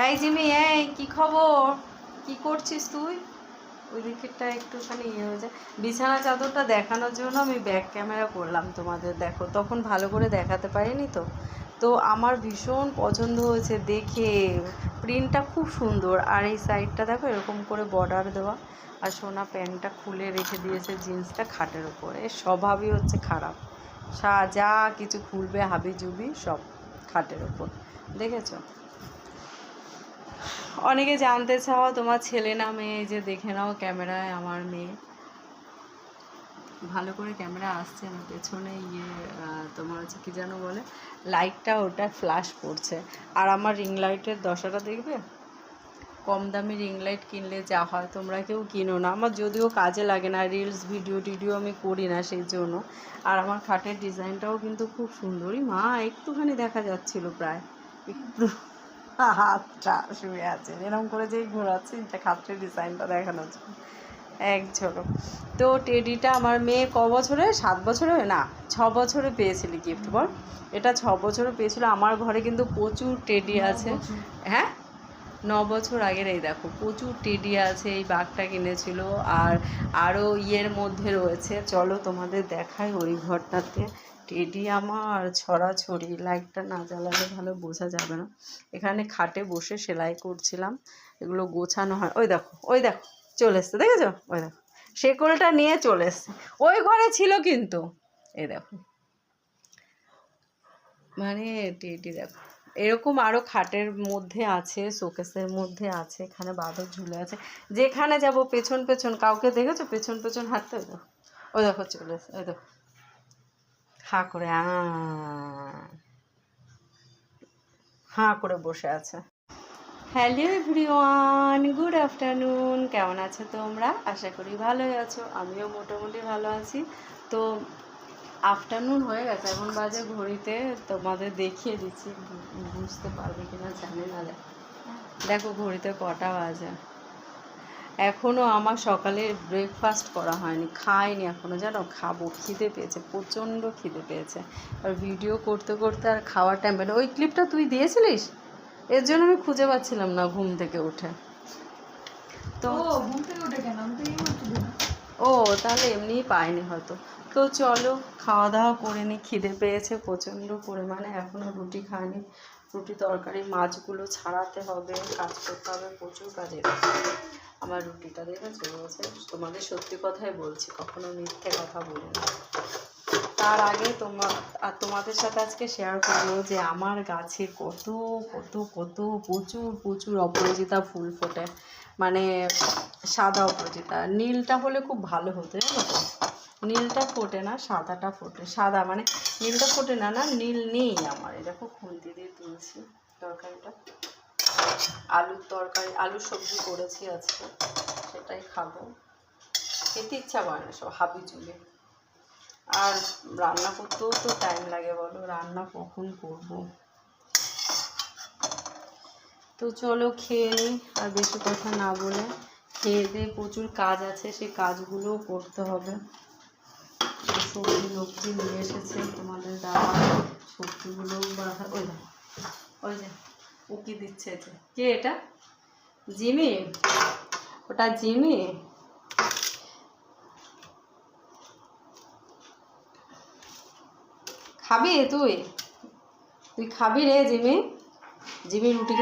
এই জিমি, এই কি খবর? কি করছিস তুই? ওই দিকেরটা একটুখানি ইয়ে হয়ে যায়। বিছানা চাদরটা দেখানোর জন্য আমি ব্যাক ক্যামেরা করলাম তোমাদের, দেখো তখন ভালো করে দেখাতে পারিনি তো। তো আমার ভীষণ পছন্দ হয়েছে দেখে, প্রিন্টটা খুব সুন্দর। আর এই সাইডটা দেখো এরকম করে বর্ডার দেওয়া, আর সোনা প্যান্টটা খুলে রেখে দিয়েছে জিন্সটা খাটের ওপরে। এর স্বভাবই হচ্ছে খারাপ, যা কিছু খুলবে হাবি জুবি সব খাটের ওপর, দেখেছো? অনেকে জানতে চাও তোমার ছেলে না মেয়ে, এই যে দেখে নাও ক্যামেরায় আমার মেয়ে। ভালো করে ক্যামেরা আসছে না, পেছনে তোমার হচ্ছে কী যেন বলে, লাইটটা ওটা ফ্ল্যাশ করছে। আর আমার রিং লাইটের দশাটা দেখবে, কম দামি রিং লাইট কিনলে যা হয়, তোমরা কেউ কিনো না। আমার যদিও কাজে লাগে না, রিলস ভিডিও টিডিও আমি করি না সেই জন্য। আর আমার খাটের ডিজাইনটাও কিন্তু খুব সুন্দরই, মা একটুখানি দেখা যাচ্ছিল প্রায় একটু, হাতটা শুয়ে আছে এরকম করে যেই ঘোরাচ্ছি খাটের ডিজাইনটা দেখানোর জন্য এক ঝলক। তো টেডিটা আমার মেয়ে ক বছরে, 7 বছরে না 6 বছরে পেয়েছিলি গিফট বল? এটা 6 বছরে পেয়েছিল। আমার ঘরে কিন্তু প্রচুর টেডি আছে। হ্যাঁ, 9 বছর আগের। এই দেখো প্রচুর টেডি আছে, এই বাঘটা কিনেছিল। আর আরও ইয়ের মধ্যে রয়েছে, চলো তোমাদের দেখাই ওই ঘরটাতে। টেডি আমার ছড়াছড়ি, লাইটটা না জ্বালালে ভালো বোঝা যাবে না। এখানে খাটে বসে সেলাই করছিলাম, এগুলো গোছানো হয়। ওই দেখো, ওই দেখো চলে এসছে, দেখেছো? ওই দেখো শেকলটা নিয়ে চলে এসছে, ওই ঘরে ছিল কিন্তু। এই দেখো, মানে টেডি দেখো এরকম আরও খাটের মধ্যে আছে, শোকেসের মধ্যে আছে, এখানে বাঁদর ঝুলে আছে। যেখানে যাব পেছন পেছন, কাউকে দেখেছো পেছন পেছন হাঁটতে? ওই দেখো, ওই দেখো চলে এসছে, ওই দেখো হাঁ করে হাঁ করে বসে আছে। Hello everyone, good afternoon. কেমন আছো তোমরা? আশা করি ভালোই আছো, আমিও মোটামুটি ভালো আছি। তো আফটারনুন হয়ে গেছে, এখন বাজে ঘড়িতে, তোমাদের দেখিয়ে দিচ্ছি, বুঝতে পারবে কিনা জানি না। দেখো ঘড়িতে কটা বাজে। এখনও আমার সকালে ব্রেকফাস্ট করা হয়নি, খাইনি এখনও, জানো খাবো, খিদে পেয়েছে, প্রচণ্ড খিদে পেয়েছে। আর ভিডিও করতে করতে আর খাওয়ার টাইম পেল। ওই ক্লিপটা তুই দিয়েছিলিস, এর জন্য আমি খুঁজে পাচ্ছিলাম না ঘুম থেকে উঠে। তো ঘুম থেকে উঠে কেন? ও তাহলে এমনিই পাইনি হয়তো। তো চলো খাওয়া দাওয়া করে নিই, খিদে পেয়েছে প্রচণ্ড পরিমাণে। এখনও রুটি খাইনি, রুটি তরকারি মাছগুলো ছাড়াতে হবে, কাজ করতে হবে, প্রচুর কাজের। আমার রুটিটা দেখেছো বলছে, তোমাদের সত্যি কথাই বলছি, কখনো মিথ্যে কথা বলি না। তার আগে তোমাদের সাথে আজকে শেয়ার করবো যে আমার গাছে কত কত কত প্রচুর প্রচুর অপরাজিতা ফুল ফোটে, মানে সাদা অপরাজিতা। নীলটা হলে খুব ভালো হতো, জানো তো। নীলটা ফোটে না, সাদাটা ফোটে। সাদা মানে নীলটা ফোটে না, না নীল নেই আমার। এই দেখো খুন্তি দিয়ে তুলছি তরকারিটা, আলুর তরকারি, আলুর সবজি করেছি আজকে, সেটাই খাবো। খেতে ইচ্ছা করে না সব হাবি চুলে। আর রান্না করতেও তো টাইম লাগে, বলো রান্না কখন করবো। তো চলো খেয়ে নিই, আর বেশি কথা না বলে। খেয়ে দিয়ে প্রচুর কাজ আছে, সেই কাজগুলোও করতে হবে। সবজি লক্ষ্মী নিয়ে এসেছে তোমাদের দাওয়া, সবজিগুলো ওই যে ওই যে উকি দিচ্ছে, কে এটা? জিমি, ওটা জিমি। খাবি তুই? তুই খাবি রে জিমি? জিমি রুটি